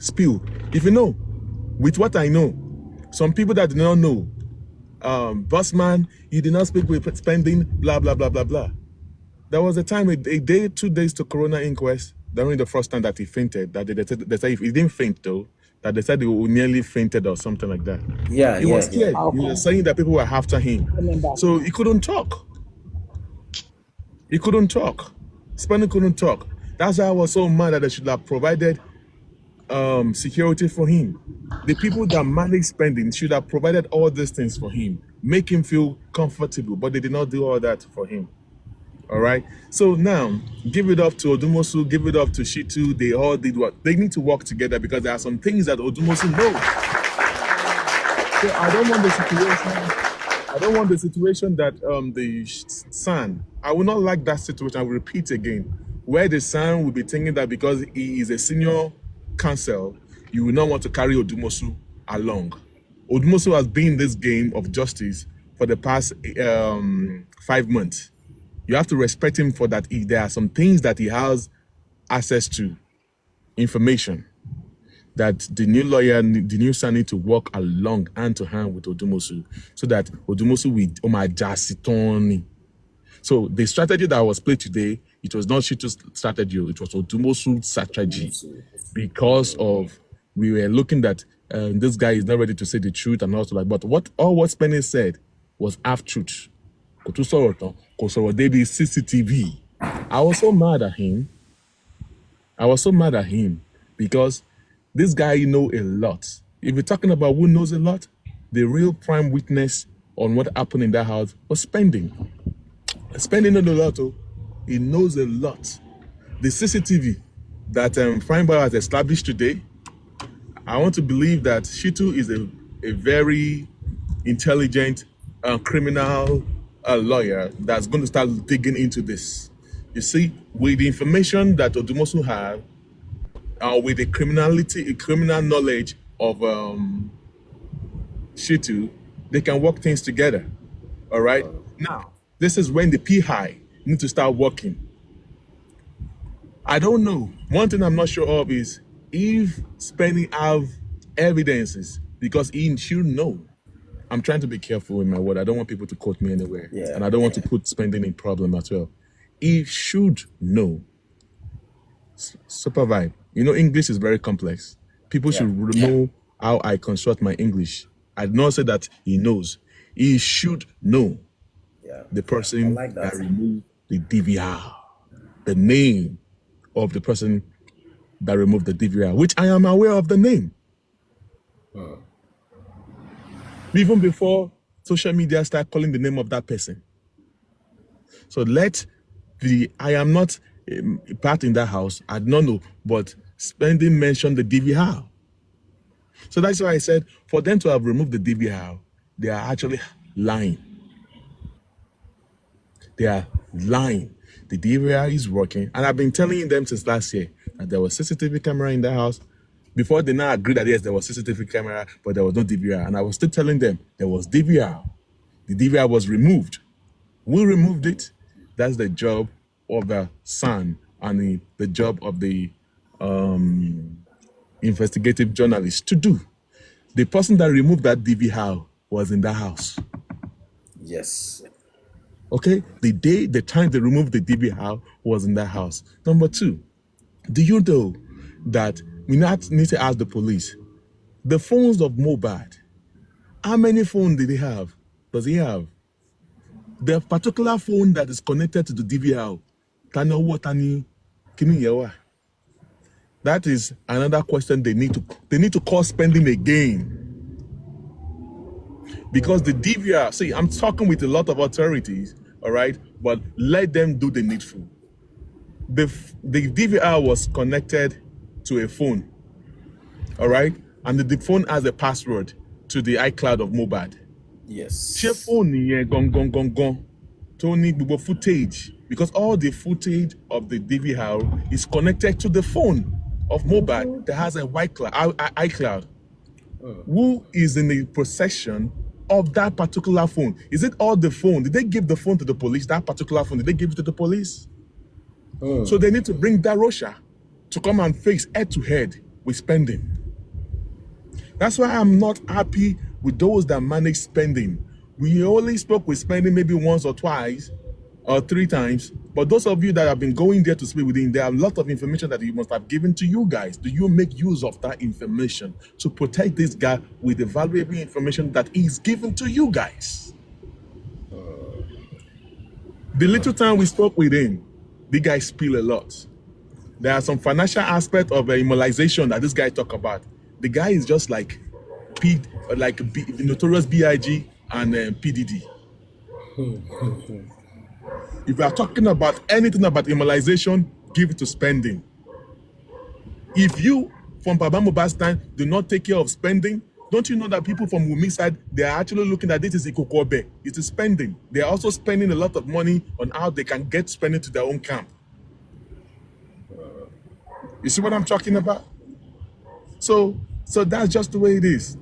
spill. If you know, with what I know, some people that did not know, Bossman, he did not speak with spending, blah, blah, blah, blah, blah. There was a time, a day, 2 days to Corona Inquest, during the first time that he fainted, that they said if he didn't faint though, that they said he nearly fainted or something like that. He was scared. Okay. He was saying that people were after him. So he couldn't talk. He couldn't talk. Spending couldn't talk. That's why I was so mad that they should have provided security for him. The people that manage spending should have provided all these things for him, make him feel comfortable, but they did not do all that for him. All right. So now, give it up to Odumosu, give it up to Shitu. They all did what they need to work together, because there are some things that Odumosu knows. So I don't want the situation that the son. I will not like that situation. I will repeat again, where the son will be thinking that because he is a senior counsel, you will not want to carry Odumosu along. Odumosu has been in this game of justice for the past 5 months. You have to respect him for that. There are some things that he has access to, information, that the new lawyer, the new son need to work along hand to hand with Odumosu, so that Odumosu will omajasitoni. So the strategy that was played today, it was not Shitu's strategy, it was Odumosu's strategy, because of we were looking that this guy is not ready to say the truth and also like. But what Spenny said was half truth. CCTV. I was so mad at him. Because this guy know a lot. If you're talking about who knows a lot, the real prime witness on what happened in that house was Spending. Spending knows a lot. He knows a lot. The CCTV that Fine Boy has established today, I want to believe that Shitu is a very intelligent criminal lawyer that's going to start digging into this. You see, with the information that Odumosu have, with the criminal knowledge of Shitu, they can work things together. All right. Now, this is when the PI need to start working. I don't know. One thing I'm not sure of is if Spending have evidences, because he should know. I'm trying to be careful with my word. I don't want people to quote me anywhere. And I don't want to put Spending in problem as well. He should know. Super vibe. You know, English is very complex. People should know how I construct my English. I did not say that he knows. He should know the person that removed the DVR, the name of the person that removed the DVR, which I am aware of the name. Even before social media start calling the name of that person. So I am not part in that house. I don't know, but Spending mentioned the DVR. So that's why I said, for them to have removed the DVR, they are actually lying. They are lying. The DVR is working. And I've been telling them since last year that there was CCTV camera in the house. Before they now agreed that yes, there was CCTV camera, but there was no DVR. And I was still telling them there was DVR. The DVR was removed. We removed it. That's the job of the son and the job of the investigative journalist to do. The person that removed that DVR was in the house. Yes. Okay? The time they removed the DVR was in that house. Number two, do you know that we not need to ask the police, the phones of Mohbad, how many phones did he have? Does he have? The particular phone that is connected to the DVR, that is another question they need to call Spending again. Because the DVR, see, I'm talking with a lot of authorities, all right, but let them do the needful. The DVR was connected to a phone, all right, and the phone has a password to the iCloud of Mohbad. Yes. Phone footage, because all the footage of the DVR is connected to the phone of Mohbad that has a iCloud. Who is in the possession of that particular phone? Is it all the phone? Did they give the phone to the police? That particular phone, did they give it to the police? So they need to bring Darosha to come and face head to head with spending. That's why I'm not happy with those that manage spending. We only spoke with spending maybe once or twice or 3 times. But those of you that have been going there to speak with him, there are a lot of information that he must have given to you guys. Do you make use of that information to protect this guy with the valuable information that he's given to you guys? The little time we spoke with him, the guy spill a lot. There are some financial aspect of immobilization that this guy talk about. The guy is just like the notorious BIG and PDD. If we are talking about anything about immobilization, give it to spending. If you, from Baba Mohbad's time, do not take care of spending, don't you know that people from Wumi's side, they are actually looking at this as Ikokobe. It is spending. They are also spending a lot of money on how they can get spending to their own camp. You see what I'm talking about? So that's just the way it is.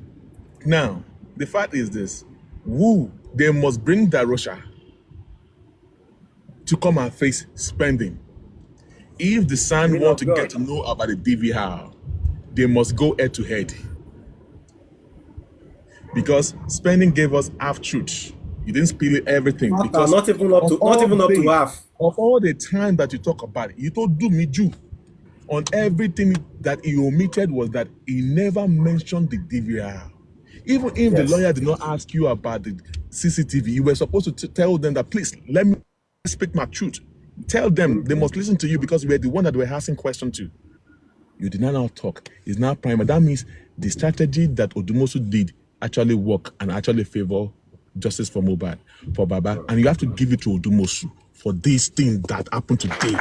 Now, the fact is this. They must bring Darosha to come and face spending. If the Sun want to get to know about the DVR, they must go head to head. Because spending gave us half truth. You didn't spill everything. Because not even up to half. Of all the time that you talk about it, you told Dumiju on everything that he omitted was that he never mentioned the DVR. Even if the lawyer did not ask you about the CCTV, you were supposed to tell them that, please, let me speak my truth. Tell them they must listen to you because you were the one that were asking questions to. You did not now talk. It's now primer. That means the strategy that Odumosu did actually work and actually favor justice for Mohbad, for Baba. And you have to give it to Odumosu for this thing that happened today.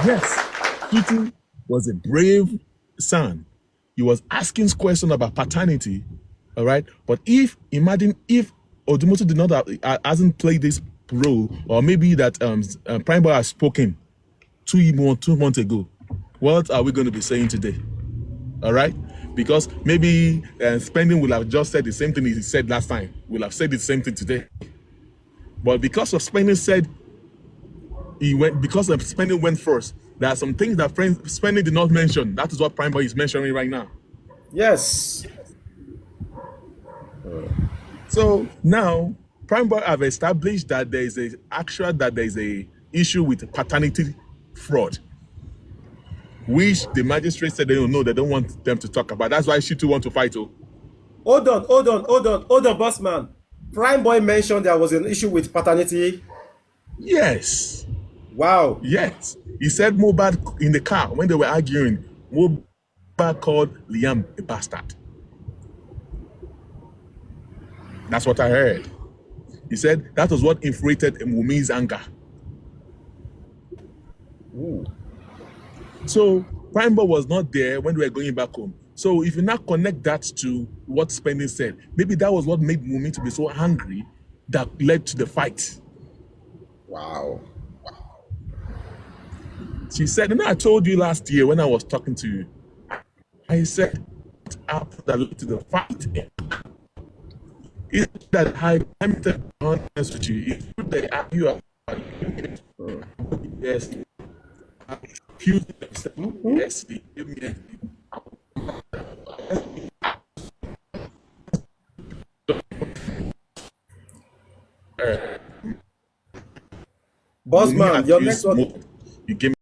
Yes, Tutu was a brave son. He was asking questions about paternity, all right? But imagine if Odumosu did not hasn't played this role, or maybe that Prime Boy has spoken 2 months ago, what are we going to be saying today? All right? Because maybe spending will have just said the same thing he said last time. Will have said the same thing today. But because of spending said because of spending went first, there are some things that spending did not mention. That is what Prime Boy is mentioning right now. Yes. So now Prime Boy have established that there is a issue with paternity fraud, which the magistrate said they don't know, they don't want them to talk about. That's why she too want to fight. Hold on, Bossman. Prime Boy mentioned there was an issue with paternity. Yes. Wow. Yes. He said Mohbad in the car when they were arguing. Mohbad called Liam a bastard. That's what I heard. He said that was what inflated Wumi's anger. Ooh. So Prime Boy was not there when we were going back home. So if you now connect that to what Spending said, maybe that was what made Wumi to be so angry that led to the fight. Wow. She said, and I told you last year when I was talking to you, I said, after that led to the fight. Is that I'm honest with you? It's good they argue about it. Yes. Yes, give me Bossman, your network. You give me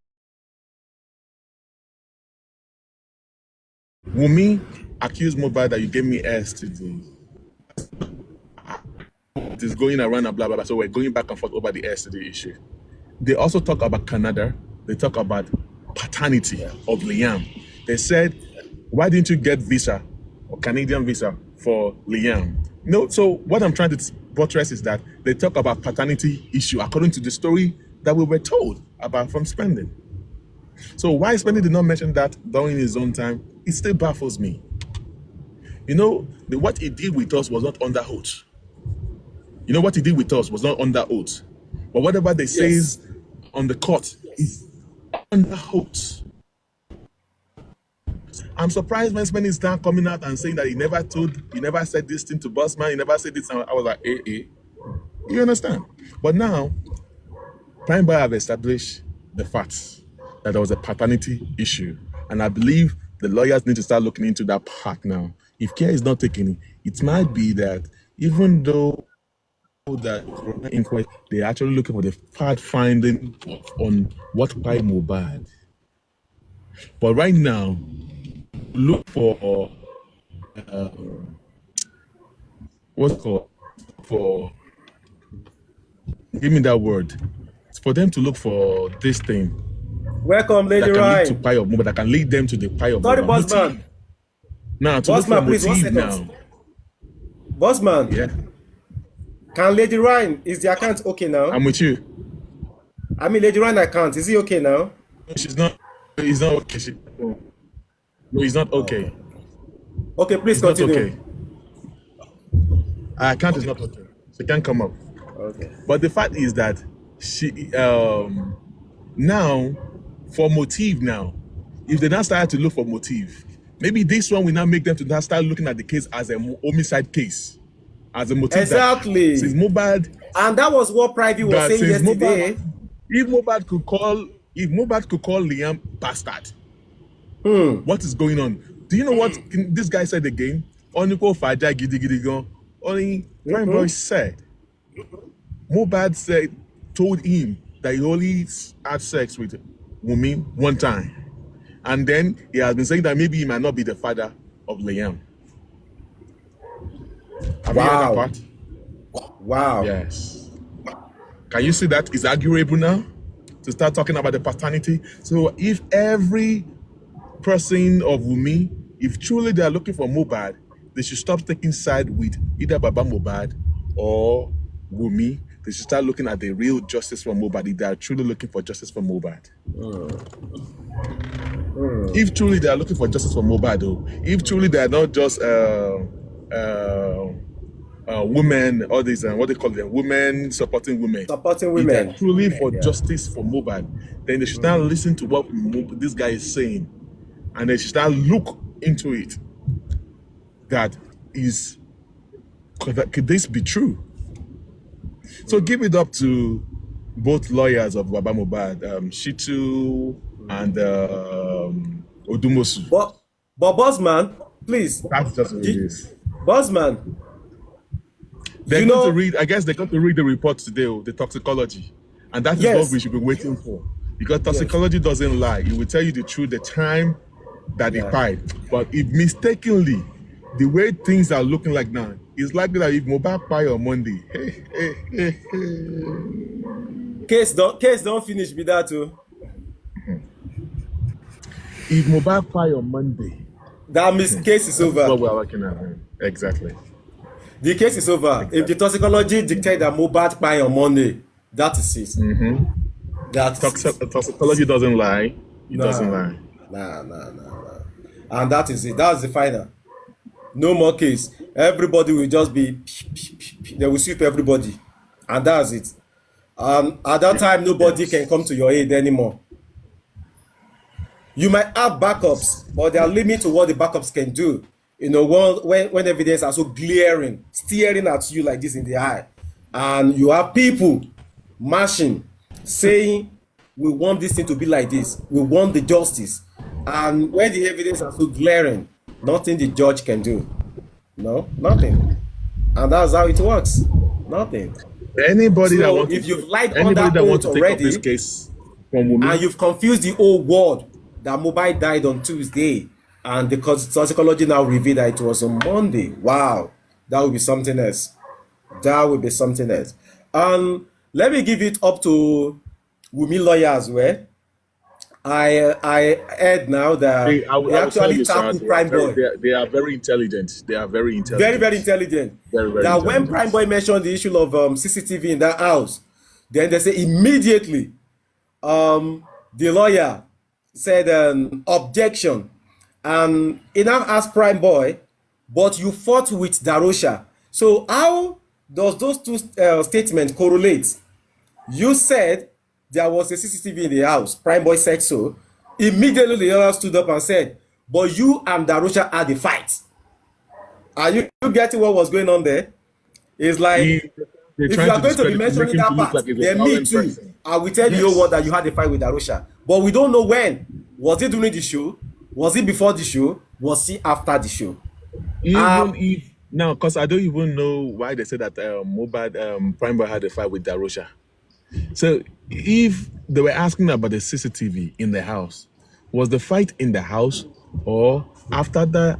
Wumi accused Mohbad that you gave me STD. It is going around and blah blah blah. So we're going back and forth over the STD issue. They also talk about Canada. They talk about paternity of Liam. They said, why didn't you get visa or Canadian visa for Liam? No, so what I'm trying to buttress is that they talk about paternity issue according to the story that we were told about from Spending. So why Spending did not mention that during his own time, it still baffles me. You know, what he did with us was not under oath. You know what he did with us was not under oath. But whatever they say on the court is under oath. I'm surprised when Spending start coming out and saying that he never said this thing to Bossman, he never said this. I was like, You understand? But now, Prime Boy have established the facts. that there was a paternity issue. And I believe the lawyers need to start looking into that part now. If care is not taken, it might be that even though that inquest, they're actually looking for the fact finding on what by Mohbad. But right now, look for what's it called for. Give me that word. It's for them to look for this thing Welcome, Lady that can lead to Ryan. pie of Mohbad, that can lead them to the pie of Sorry, Mohbad. Bossman. Now to look for Bossman, please, 1 motive second. now. Bossman, Yeah, can Lady Ryan, is the account okay now? I'm with you. I mean, Lady Ryan account, is he okay now? She's not. He's not okay. No, he's not okay. Okay, please He's not continue. okay. Her account is not okay. She can't come up. Okay. But the fact is that she now for motive now, if they now start to look for motive, maybe this one will now make them to now start looking at the case as a homicide case, as a motive. Exactly. Since Mohbad, And that was what Private was saying yesterday. If Mohbad could call Liam bastard, what is going on? Do you know what this guy said again? Only Prime Boy said. Mohbad told him that he only had sex with Wunmi one time. And then he has been saying that maybe he might not be the father of Liam. Have you heard that part? Wow. Yes. Can you see that? It's arguable now to start talking about the paternity. So if every person of Wunmi, if truly they are looking for Mohbad, they should stop taking side with either Baba Mohbad or Wunmi. They should start looking at the real justice for Mohbad if they are truly looking for justice for Mohbad. If truly they are looking for justice for Mohbad, though, if truly they are not just women, all these what they call them, women supporting women. Supporting If women. they are truly for justice for Mohbad, then they should start listen to what this guy is saying, and they should start look into it. That is, could this be true? So give it up to both lawyers of Baba Mohbad, Shitu and Odumosu. But Bossman, please. That's just what it is. Bossman, They're going to read. I guess they're going to read the report today, the toxicology, and that is what we should be waiting for. Because toxicology doesn't lie; it will tell you the truth, the time that it died. But if mistakenly, the way things are looking like now, it's likely that if Mohbad pie on Monday, case don't finish with that too. If Mohbad pie on Monday, that means case is over. That's what we're working at. Exactly. The case is over. If the toxicology dictate that Mohbad pie on Monday, that is it. Toxicology doesn't lie. It doesn't lie. Nah. And that is it. That's the final. No more case. Everybody will just be. They will sweep everybody, and that's it. At that time, nobody can come to your aid anymore. You might have backups, but there are limits to what the backups can do. You know, when evidence are so glaring, staring at you like this in the eye, and you have people marching, saying, "We want this thing to be like this. We want the justice." And when the evidence are so glaring, nothing the judge can do. No, nothing. And that's how it works. Nothing. Anybody that wants if you've lied on that oath already, this case from Wunmi, and you've confused the whole world that Mohbad died on Tuesday, and the toxicology now revealed that it was on Monday. Wow, that would be something else. That would be something else. Let me give it up to Wunmi lawyers. Where I heard now that they actually tackled Prime Boy. They are very intelligent. They are very intelligent. Very, very intelligent. Very, very that intelligent. When Prime Boy mentioned the issue of CCTV in that house, then they say immediately the lawyer said objection. And he now asked Prime Boy, but you fought with Darosha. So how does those two statements correlate? You said there was a CCTV in the house. Prime Boy said so. Immediately the other stood up and said, but you and Darosha had a fight. Are you getting what was going on there? It's like, if you are going to be mentioning that part, then me too, I will tell you what that you had a fight with Darosha. but we don't know when. Was it during the show? Was it before the show? Was it after the show? Even if now, because I don't even know why they said that Mobad Prime Boy had a fight with Darosha. So if they were asking about the CCTV in the house, was the fight in the house or after the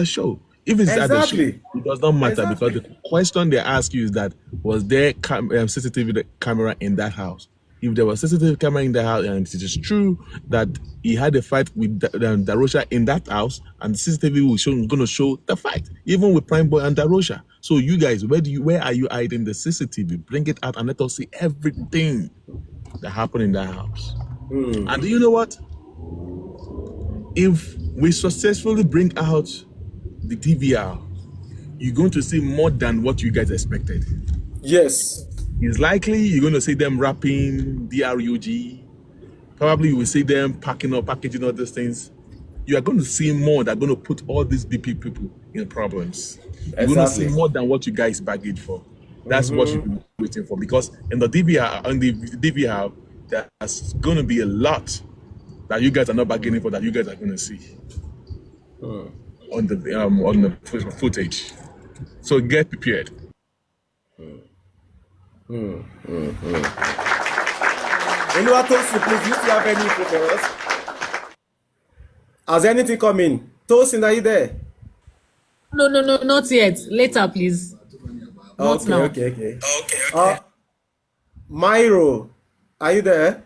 show? If it's at the show, Exactly. it does not matter because Exactly. the question they ask you is that was there CCTV camera in that house? If there was CCTV camera in the house and it is true that he had a fight with Darosha in that house, and the CCTV was going to show the fight, even with Prime Boy and Darosha. So you guys, where are you hiding the CCTV? Bring it out and let us see everything that happened in that house. And do you know what? If we successfully bring out the DVR, you're going to see more than what you guys expected. Yes. It's likely you're going to see them rapping DRUG. Probably you will see them packing up, packaging all these things. You are going to see more that are going to put all these BP people in problems. You're going to see Exactly. more than what you guys bargained for. That's what you've been waiting for. Because in the DVR, there's going to be a lot that you guys are not bargaining for that you guys are going to see on the footage. So get prepared. Tosin, please, do you still have any info for us? Has anything come in? Tosin, are you there? No, not yet. Later, please. Not Okay, now. okay. Myro, are you there?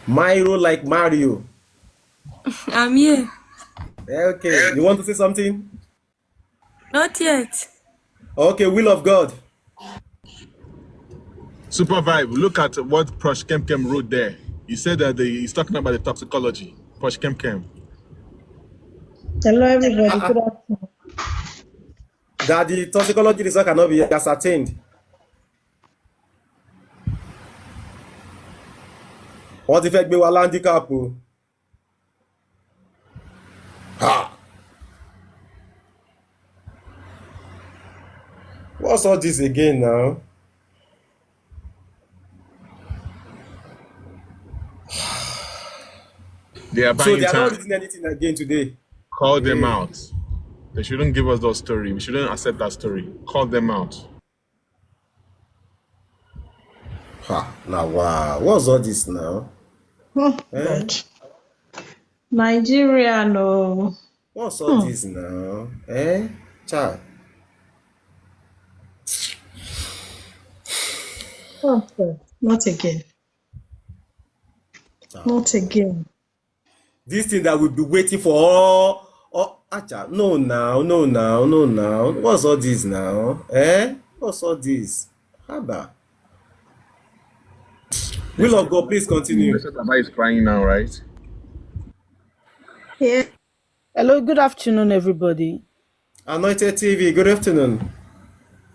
Myro like Mario. I'm here. Okay, you want to say something? Not yet. Okay, will of God. Super Vibe, look at what Prosh Kemkem wrote there. He said that he's talking about the toxicology. Prosh Kemkem. Hello, everybody. Good afternoon. That the toxicology result cannot be ascertained. Wọ́n ti fẹ́ gbé wa handicap o. What's all this again now? They are So buying they are not time. reading anything again today. Call them out. They shouldn't give us those story. We shouldn't accept that story. Call them out. Now wow. What's all this now? God. Nigeria, no. What's all this now? Child. Oh, God. Not again. Not again. This thing that we'll be waiting for all no now. What's all this now? What's all this? Haba. Will of God, please continue. Baba is crying now, right? Yeah. Hello, good afternoon, everybody. Anointed TV, good afternoon.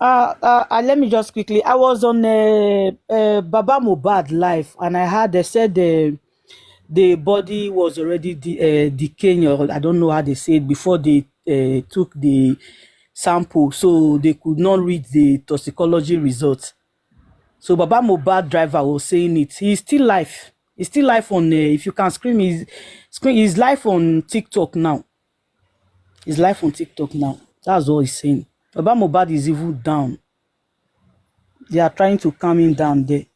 Let me just quickly. I was on Baba Mobad live, and I heard they said the body was already decaying, or I don't know how they say it, before they took the sample, so they could not read the toxicology results. So Baba Mobad driver was saying it. He's still live. He's still live on. If you can scream, he's live on TikTok now. He's live on TikTok now. That's all he's saying. Baba Mobad is even down. They are trying to calm him down there.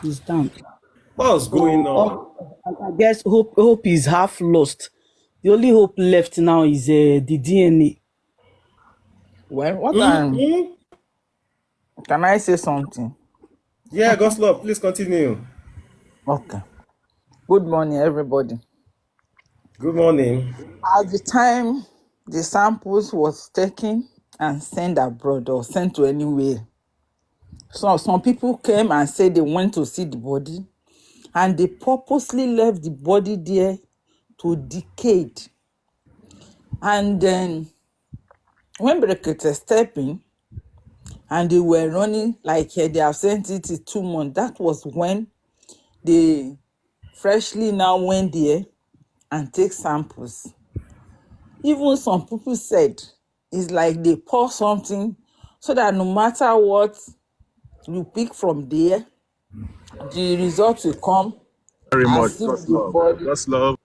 He's down. What's going on? I guess hope is half lost. The only hope left now is the DNA. Well, what time? Can I say something? Yeah, God's love, please continue. Okay. Good morning, everybody. Good morning. At the time the samples was taken and sent abroad or sent to anywhere, so some people came and said they went to see the body, and they purposely left the body there to decay. And then when Brekete stepped in and they were running like they have sent it in 2 months, that was when they freshly now went there and take samples. Even some people said it's like they pour something so that no matter what You pick from there. The results will come Very much. as if Just the love. body. Just love.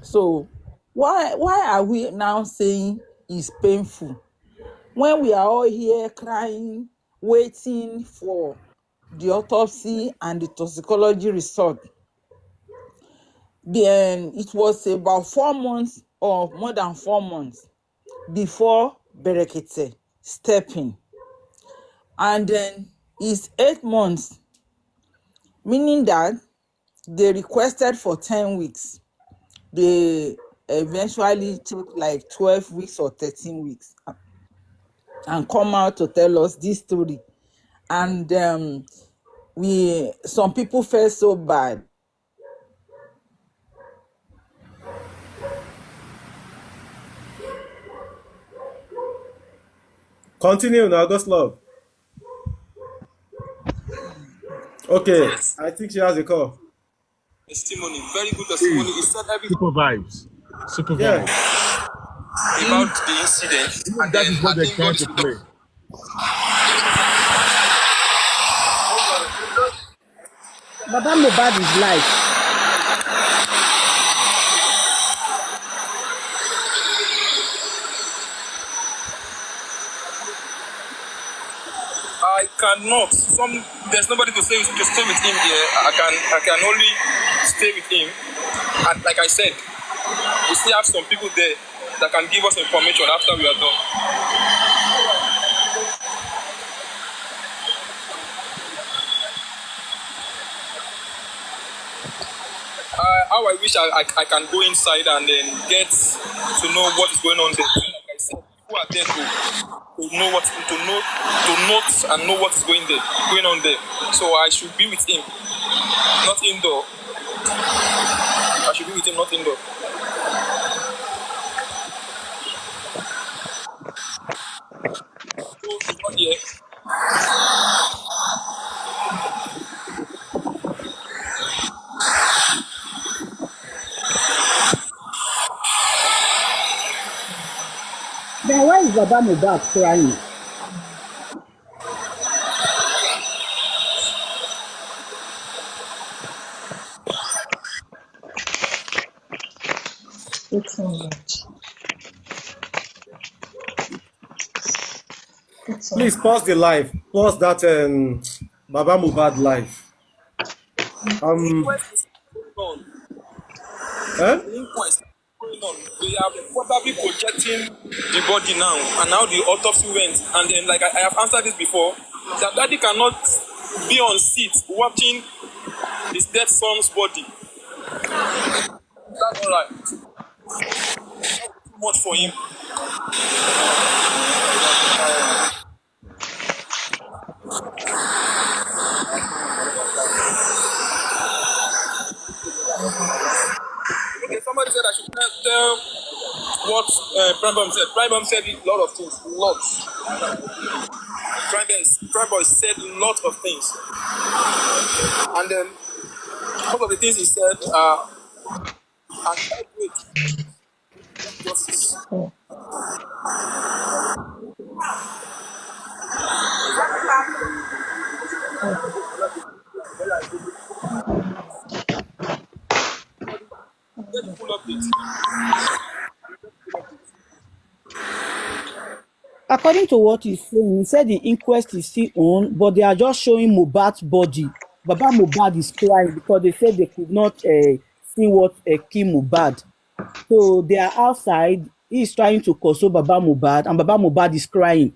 So why are we now saying it's painful when we are all here crying, waiting for the autopsy and the toxicology result? Then it was about 4 months or more than 4 months before Berekete stepped in. And then it's 8 months, meaning that they requested for 10 weeks. They eventually took like 12 weeks or 13 weeks and come out to tell us this story. And some people felt so bad. Continue now, August love. Okay, Yes. I think she has a call. Testimony, very good testimony. He said everything Super vibes. Super Yeah. vibes. about the incident, and That then is I what they're think God trying is to with play. us. Baba Mohbad is life. I cannot. There's nobody to stay with him here. I can only stay with him. And like I said, we still have some people there that can give us information after we are done. How I wish I can go inside and then get to know what is going on there. Like I said, people are there to know to note and know what is going on there. So I should be with him, not indoor. I should be with him, not indoor. So he's not here. Then why is Baba Mohbad crying? It's all right. It's all Please right. pause the live. Pause that Baba Mubad live. The inquest is going on. Eh? The inquest is going on. They are probably projecting the body now, and how the autopsy went. And then, like I have answered this before, that daddy cannot be on seat watching his dead son's body. That's all right. Too much for him. Okay, somebody said I should tell what Prime Bomb said. Prime Bomb said a lot of things. Lots. Prime Bomb said a lot of things. And then, most of the things he said are heavyweight justice. Oh, oh, Get the full update. According to what he's saying, he said the inquest is still on, but they are just showing Mohbad's body. Baba Mohbad is crying because they said they could not see what killed Mohbad. So they are outside. He's trying to console Baba Mohbad, and Baba Mohbad is crying.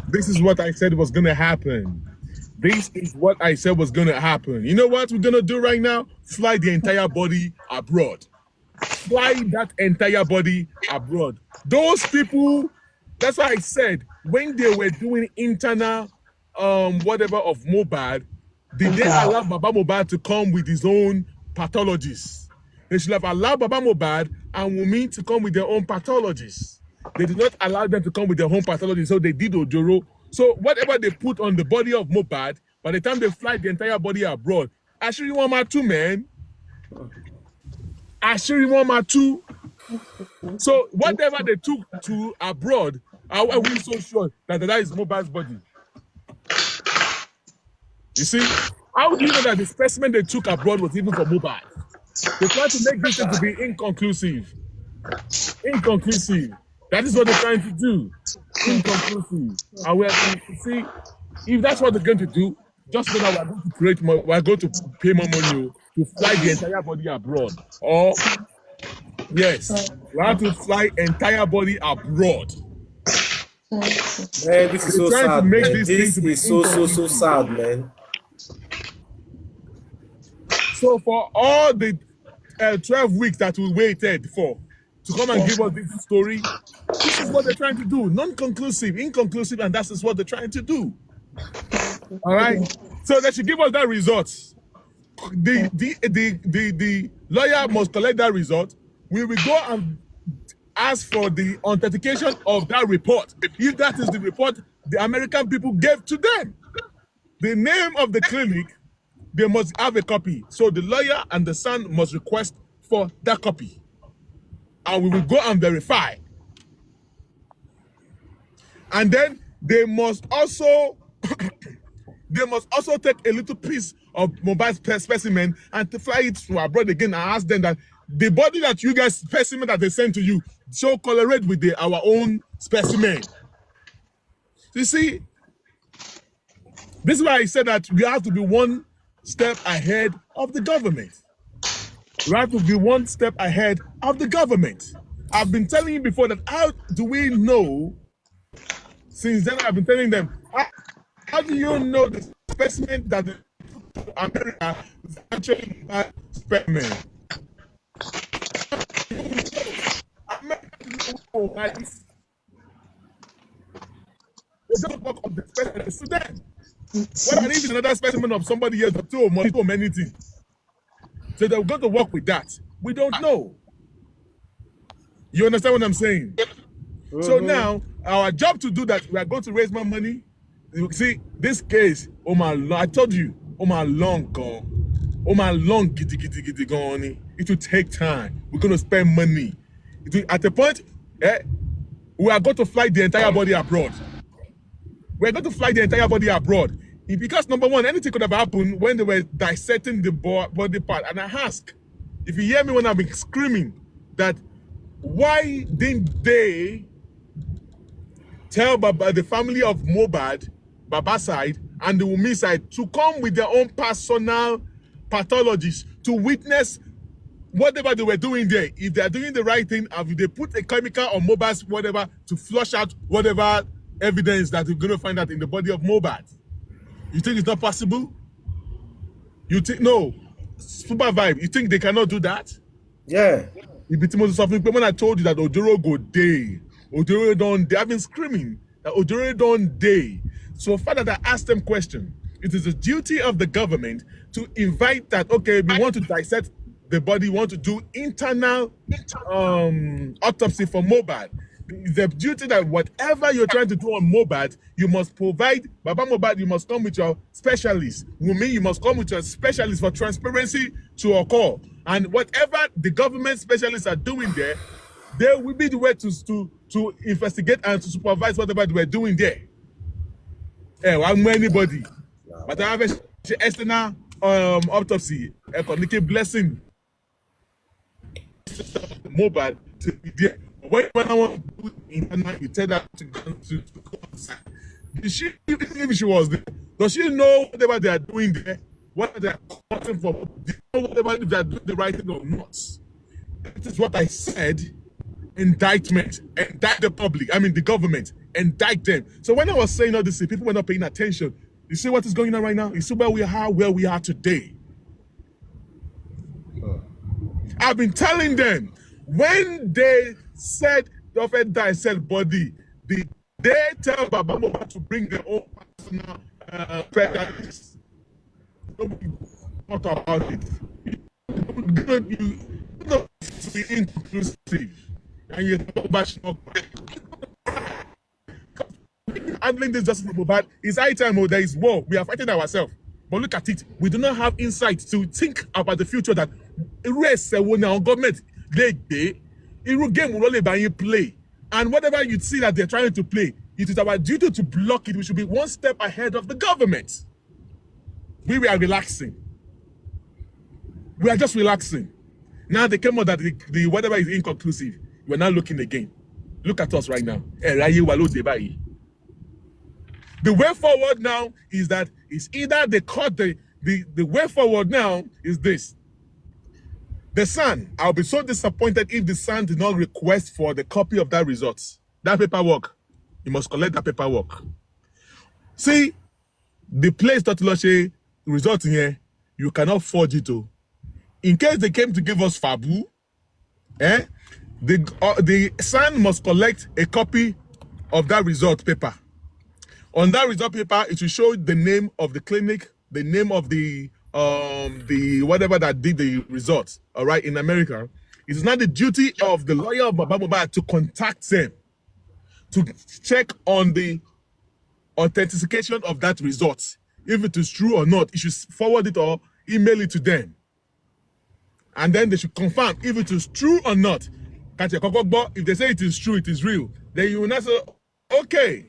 This is what I said was going to happen. This is what I said was going to happen. You know what we're going to do right now? Fly the entire body abroad. Fly that entire body abroad. Those people, that's why I said, when they were doing internal whatever of Mohbad, did they allow Baba Mohbad to come with his own pathologists? They should have allowed Baba Mohbad and Wunmi to come with their own pathologists. They did not allow them to come with their own pathology, so they did Ojoro. So whatever they put on the body of Mohbad, by the time they fly the entire body abroad, Ashiri Wama too, man. Ashiri Wama too. So whatever they took to abroad, how are we so sure that that is Mohbad's body? You see, how do you know that the specimen they took abroad was even for Mohbad? They try to make this thing to be inconclusive. Inconclusive. That is what they're trying to do. Inconclusive. And we're going to see if that's what they're going to do. Just know that we're going to create more, we're going to pay more money to fly the entire body abroad. Or yes, we have to fly entire body abroad. Man, this is so They're trying to sad, make man. this This thing to be is so inconclusive. sad, man. So for all the 12 weeks that we waited for to come and give us this story, this is what they're trying to do. Non-conclusive, inconclusive, and that is what they're trying to do. All right. So they should give us that result. The lawyer must collect that result. We will go and ask for the authentication of that report. If that is the report the American people gave to them, the name of the clinic, they must have a copy. So the lawyer and the son must request for that copy. And we will go and verify. And then they must also take a little piece of mobile specimen and to fly it to abroad again and ask them that the body that you guys specimen that they sent to you should correlate with our own specimen. You see, this is why I said that we have to be one step ahead of the government. We have to be one step ahead of the government. I've been telling you before that how do we know? Since then, I've been telling them, how do you know the specimen that America is actually a specimen? America don't work on the specimen to them. What if it's another specimen of somebody else that told many things? So they're going to work with that. We don't know. You understand what I'm saying? So now, our job to do that, we are going to raise more money. You see, this case, I told you, giddy gone. It will take time. We're going to spend money. At a point, we are going to fly the entire body abroad. We're going to fly the entire body abroad. Because number one, anything could have happened when they were dissecting the body part. And I ask, if you hear me when I've been screaming, that why didn't they tell the family of Mohbad, Baba side, and the Wunmi side to come with their own personal pathologists to witness whatever they were doing there? If they are doing the right thing, if they put a chemical on Mohbad's whatever to flush out whatever evidence that we're going to find out in the body of Mohbad. You think it's not possible? You think, no, super vibe, you think they cannot do that? Yeah. When I told you that Odoro go day, Odoro don't day, I've been screaming that Odoro don't day. So far that I asked them question, it is the duty of the government to invite that, okay, we want to dissect the body, we want to do internal autopsy for Mohbad. The duty that whatever you're trying to do on Mohbad, you must provide, Baba Mohbad, you must come with your specialist. Wunmi, you must come with your specialist for transparency to occur. And whatever the government specialists are doing there, they will be the way to investigate and to supervise whatever they were doing there. I'm anybody. But I have an external autopsy, a communicate blessing Mohbad to be there. When I want to do internal, you tell that to go outside. Even if she was there, does she know whatever they are doing there? What they are cutting for? Do you know whatever if they are doing the right thing or not? That is what I said. Indictment. Indict the public. I mean the government. Indict them. So when I was saying all this, people were not paying attention. You see what is going on right now? You see where we are today. I've been telling them when they said the offense dissect body, they tell Baba Mohbad to bring their own personal specialists. Nobody talk about it. You don't be inclusive, and you talk about handling this justice for Mohbad. It's high time there is war. We are fighting ourselves. But look at it. We do not have insight to think about the future that race government they Irú game will only by you play. And whatever you see that they're trying to play, it is our duty to block it. We should be one step ahead of the government. We were relaxing. We are just relaxing. Now they came out that the whatever is inconclusive. We're now looking again. Look at us right now. The way forward now is that it's either they cut the way forward now is this. The Sun, I'll be so disappointed if the Sun did not request for the copy of that result. That paperwork. You must collect that paperwork. See, the place that Loshe result in here, you cannot forge it. In case they came to give us Fabu, the Sun must collect a copy of that result paper. On that result paper, it will show the name of the clinic, the name of the whatever that did the results. All right, in America, it is not the duty of the lawyer of Baba Mohbad to contact them to check on the authentication of that result. If it is true or not, you should forward it or email it to them. And then they should confirm if it is true or not. If they say it is true, it is real, then you will not say, okay.